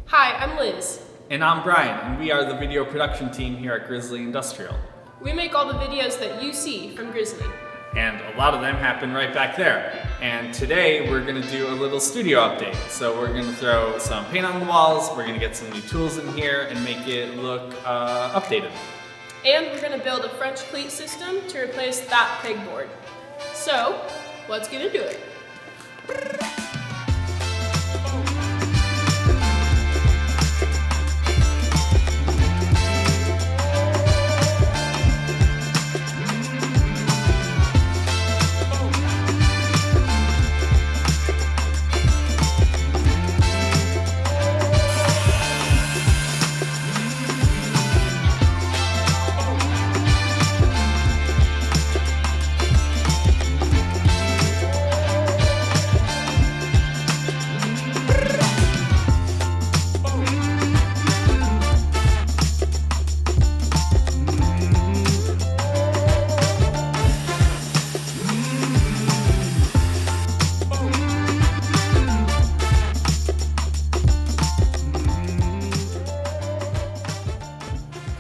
Hi, I'm Liz. And I'm Brian, and we are the video production team here at Grizzly Industrial. We make all the videos that you see from Grizzly. And a lot of them happen right back there. And today we're going to do a little studio update. So we're going to throw some paint on the walls, we're going to get some new tools in here and make it look updated. And we're going to build a French cleat system to replace that pegboard. So, let's get into it.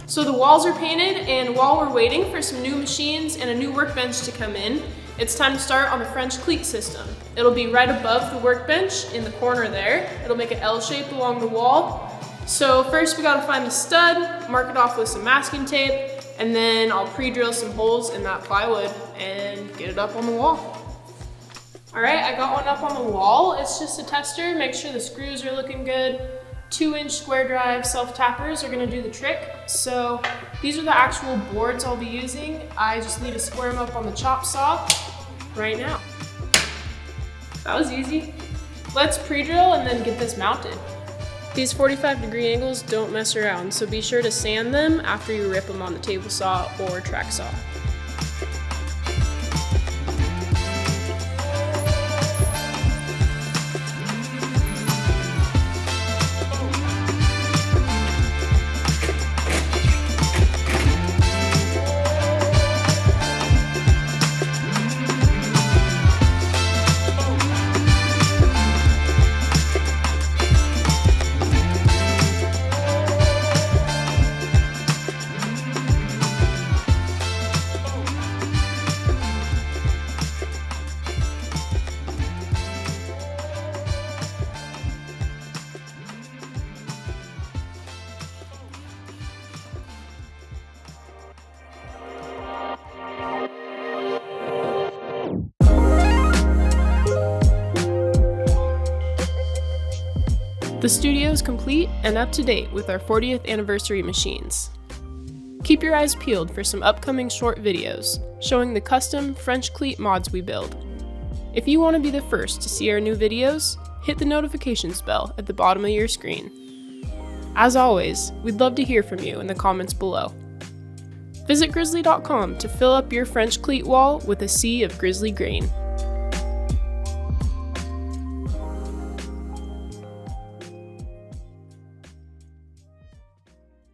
So the walls are painted, and while we're waiting for some new machines and a new workbench to come in, it's time to start on the French cleat system. It'll be right above the workbench in the corner there. It'll make an L shape along the wall. So first we gotta find the stud, mark it off with some masking tape, and then I'll pre-drill some holes in that plywood and get it up on the wall. All right, I got one up on the wall. It's just a tester, make sure the screws are looking good. 2-inch square drive self-tappers are gonna do the trick. So these are the actual boards I'll be using. I just need to square them up on the chop saw right now. That was easy. Let's pre-drill and then get this mounted. These 45-degree angles don't mess around, so be sure to sand them after you rip them on the table saw or track saw. The studio is complete and up to date with our 40th anniversary machines. Keep your eyes peeled for some upcoming short videos showing the custom French cleat mods we build. If you want to be the first to see our new videos, hit the notifications bell at the bottom of your screen. As always, we'd love to hear from you in the comments below. Visit grizzly.com to fill up your French cleat wall with a sea of grizzly grain.